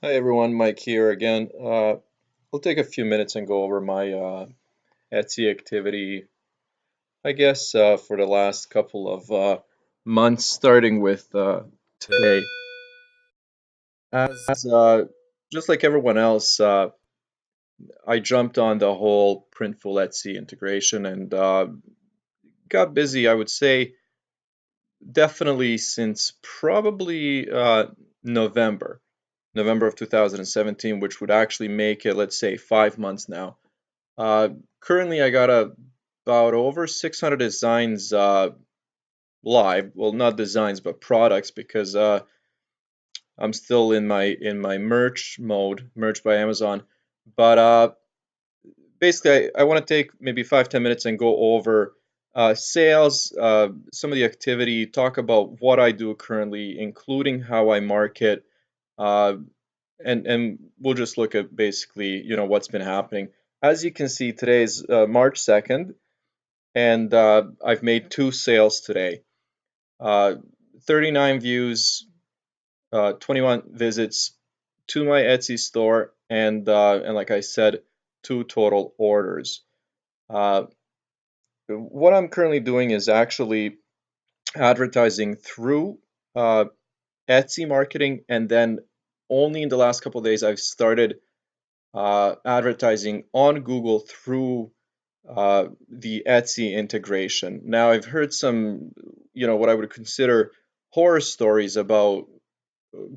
Hi everyone, Mike here again. We'll take a few minutes and go over my Etsy activity, I guess, for the last couple of months, starting with today. As just like everyone else, I jumped on the whole Printful Etsy integration and got busy, I would say, definitely since probably November. November of 2017, which would actually make it, let's say, 5 months now. Currently, I got about over 600 designs live. Well, not designs, but products, because I'm still in my merch mode, merch by Amazon. But basically, I want to take maybe 5-10 minutes and go over sales, some of the activity, talk about what I do currently, including how I market, uh, and we'll just look at basically, what's been happening. As you can see, today is March 2nd, and I've made two sales today. Uh, 39 views, 21 visits to my Etsy store, and like I said, two total orders. Uh, what I'm currently doing is actually advertising through uh, Etsy marketing, and then only in the last couple of days I've started advertising on Google through the Etsy integration. Now, I've heard some, what I would consider horror stories about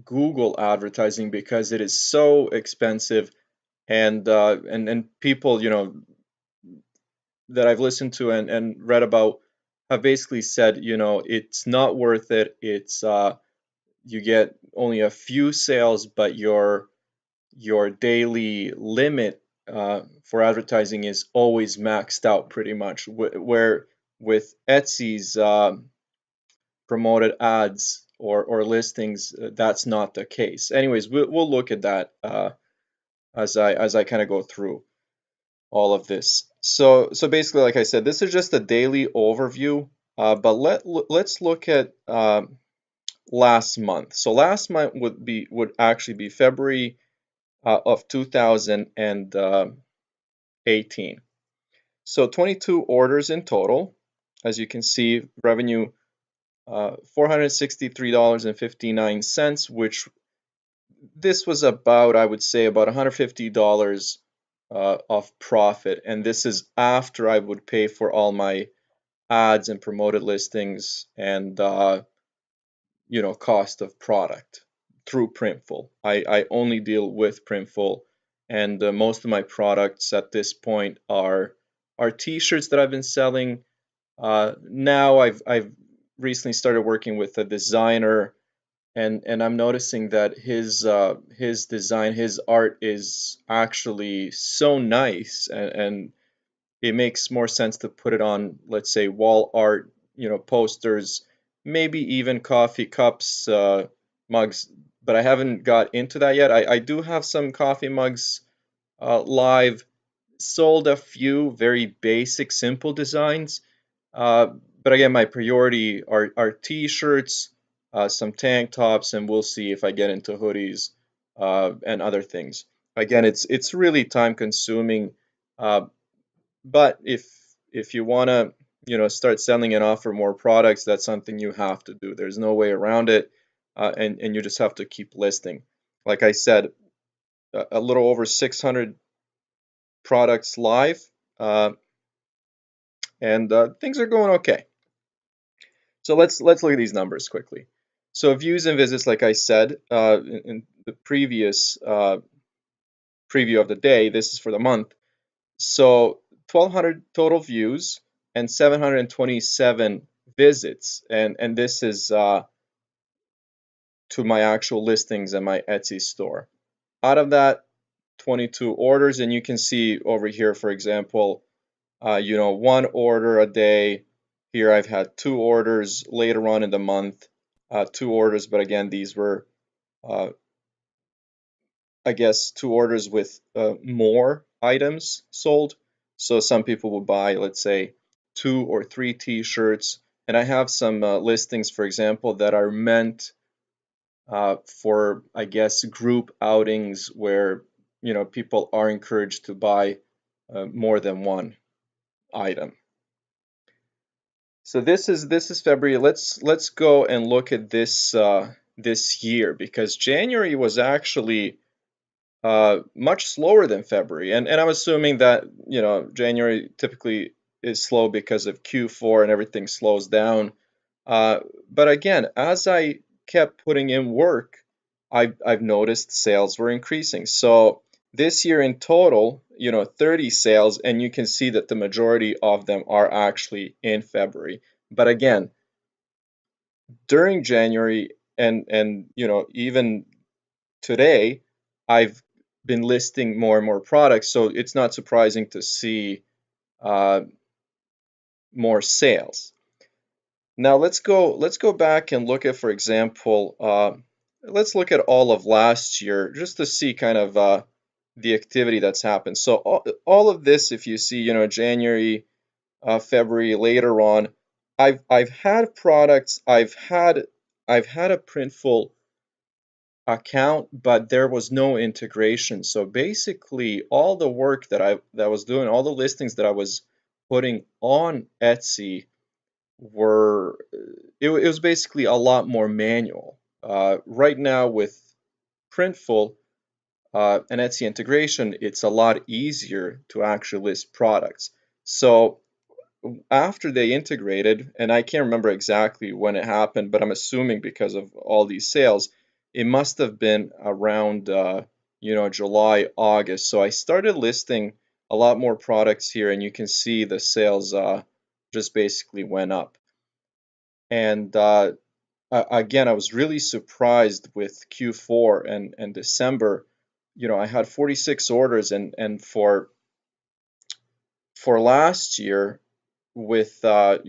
Google advertising because it is so expensive, and people, that I've listened to and read about have basically said, it's not worth it. It's you get only a few sales, but your daily limit for advertising is always maxed out pretty much. Where with Etsy's promoted ads or listings, that's not the case. Anyways, we'll look at that as I kind of go through all of this. So basically, like I said, this is just a daily overview. But let's look at last month. So last month would actually be February of 2018. So 22 orders in total. As you can see, revenue $463.59, which this was about, I would say, about $150 of profit. And this is after I would pay for all my ads and promoted listings and cost of product through Printful. I only deal with Printful, and most of my products at this point are T-shirts that I've been selling. Now I've recently started working with a designer, and I'm noticing that his design, his art is actually so nice, and it makes more sense to put it on, let's say, wall art, posters, maybe even coffee cups, mugs. But I haven't got into that yet. I do have some coffee mugs live, sold a few very basic, simple designs. Uh, but again, my priority are t-shirts, some tank tops, and we'll see if I get into hoodies and other things. Again, it's really time consuming, uh, but if you want to, start selling and offer more products, that's something you have to do. There's no way around it, and you just have to keep listing. Like I said, a little over 600 products live, uh, and things are going okay. So let's look at these numbers quickly. So views and visits, like I said in the previous preview of the day, this is for the month. So 1,200 total views and 727 visits, and this is to my actual listings and my Etsy store. Out of that, 22 orders, and you can see over here, for example, one order a day. Here I've had two orders later on in the month, two orders, but again, these were, uh, I guess, two orders with more items sold. So some people will buy, let's say, two or three t-shirts. And I have some listings, for example, that are meant for, I guess, group outings where, people are encouraged to buy more than one item. So this is February. Let's go and look at this year, because January was actually much slower than February. And I'm assuming that, January typically is slow because of Q4 and everything slows down. But again, as I kept putting in work, I've noticed sales were increasing. So this year in total, 30 sales, and you can see that the majority of them are actually in February. But again, during January and even today, I've been listing more and more products, so it's not surprising to see uh, more sales. Now let's go back and look at, for example, let's look at all of last year just to see kind of the activity that's happened. So all of this, if you see, January, February, later on, I've had products, I've had a Printful account, but there was no integration. So basically, all the work that was doing, all the listings that I was putting on Etsy were it was basically a lot more manual. Right now with Printful and Etsy integration, it's a lot easier to actually list products. So after they integrated, and I can't remember exactly when it happened, but I'm assuming because of all these sales, it must have been around July, August. So I started listing a lot more products here, and you can see the sales just basically went up. And again, I was really surprised with Q4 and December. I had 46 orders, and for last year, with a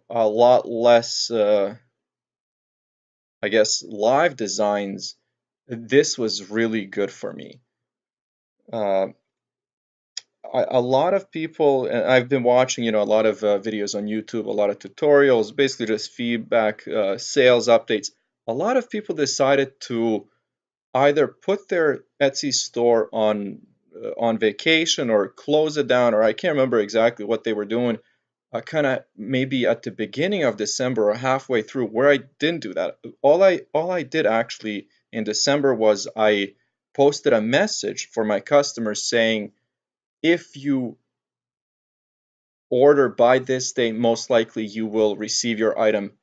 lot less I guess live designs, this was really good for me. Uh, a lot of people, and I've been watching, a lot of videos on YouTube, a lot of tutorials, basically just feedback, sales updates. A lot of people decided to either put their Etsy store on vacation or close it down, or I can't remember exactly what they were doing. Kind of maybe at the beginning of December or halfway through, where I didn't do that. All I did actually in December was I posted a message for my customers saying, if you order by this date, most likely you will receive your item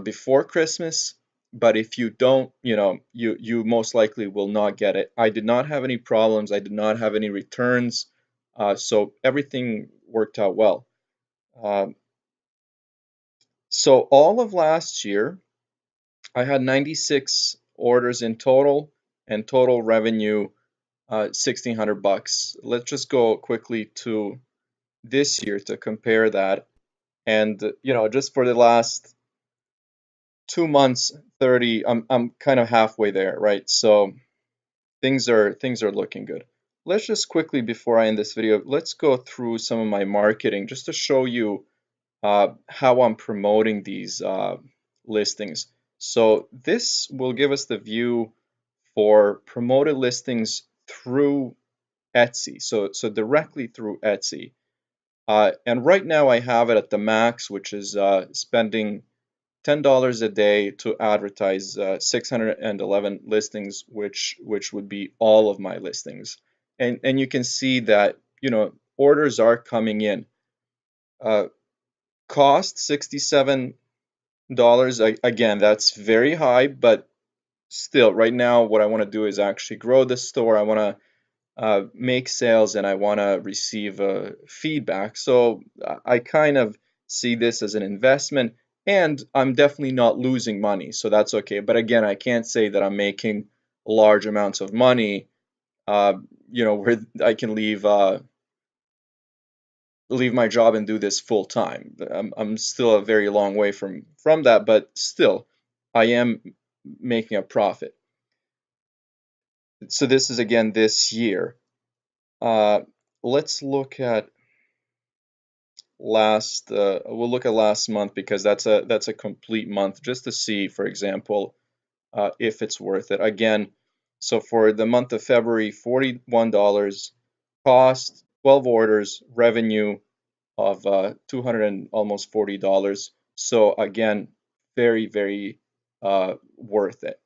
before Christmas. But if you don't, you most likely will not get it. I did not have any problems. I did not have any returns. So everything worked out well. Um, so all of last year, I had 96 orders in total, and total revenue, $1,600. Let's just go quickly to this year to compare that. And just for the last 2 months, 30, I'm kind of halfway there, right? So things are looking good. Let's just quickly, before I end this video, let's go through some of my marketing just to show you how I'm promoting these listings. So this will give us the view for promoted listings through Etsy, so directly through Etsy. And right now I have it at the max, which is spending $10 a day to advertise 611 listings, which would be all of my listings. And you can see that orders are coming in. Uh, Cost $67. Again, that's very high, but still, right now, what I want to do is actually grow the store. I want to make sales, and I want to receive feedback. So I kind of see this as an investment, and I'm definitely not losing money, so that's okay. But again, I can't say that I'm making large amounts of money, uh, where I can leave my job and do this full time. I'm still a very long way from that, but still, I am making a profit. So this is again this year. Uh, let's look at we'll look at last month, because that's a complete month, just to see, for example, if it's worth it. Again, so for the month of February, $41, cost, 12 orders, revenue of 200 and almost $40. So again, very, very worth it.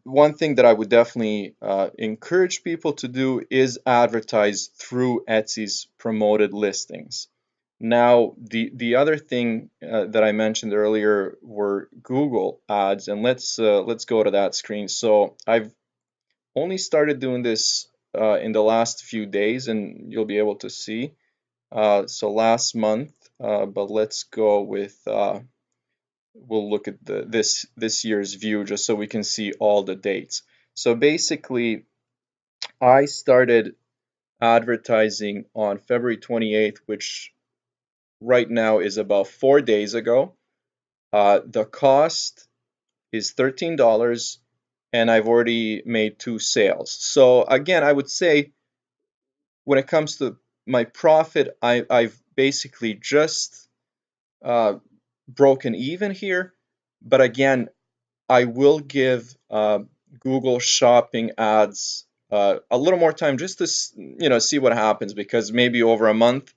One thing that I would definitely encourage people to do is advertise through Etsy's promoted listings. Now, the other thing that I mentioned earlier were Google ads, and let's go to that screen. So I've only started doing this in the last few days, and you'll be able to see. So last month, but let's go with we'll look at this year's view just so we can see all the dates. So basically, I started advertising on February 28th, which right now is about 4 days ago. The cost is $13, and I've already made 2 sales. So again, I would say when it comes to my profit, I've basically just uh, broken even here. But again, I will give Google Shopping ads a little more time just to see what happens, because maybe over a month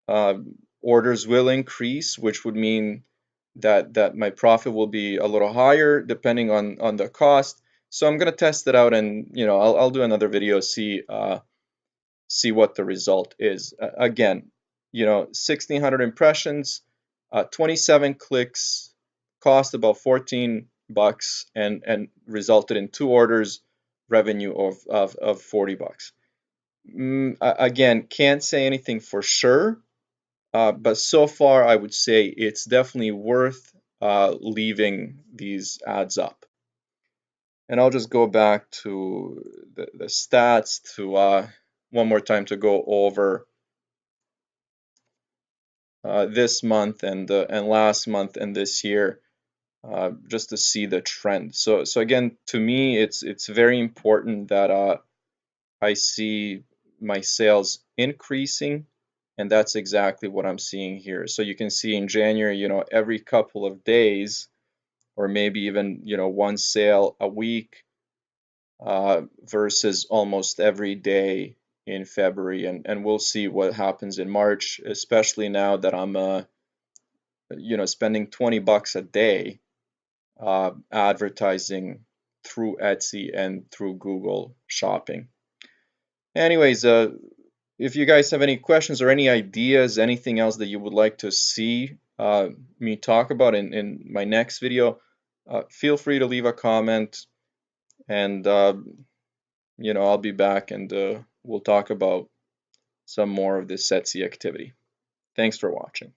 uh, orders will increase, which would mean that my profit will be a little higher depending on the cost. So I'm gonna test it out, and I'll do another video, see what the result is. Again, 1,600 impressions, 27 clicks, cost about $14, and resulted in 2 orders, revenue of $40. Again, can't say anything for sure, but so far I would say it's definitely worth leaving these ads up. And I'll just go back to the stats to one more time to go over this month and last month and this year, just to see the trend. So again, to me, it's very important that I see my sales increasing, and that's exactly what I'm seeing here. So you can see in January, every couple of days, or maybe even one sale a week, versus almost every day in February, and we'll see what happens in March, especially now that I'm spending $20 a day advertising through Etsy and through Google Shopping. Anyways, if you guys have any questions or any ideas, anything else that you would like to see me talk about in my next video, feel free to leave a comment, and I'll be back, and we'll talk about some more of this Etsy activity. Thanks for watching.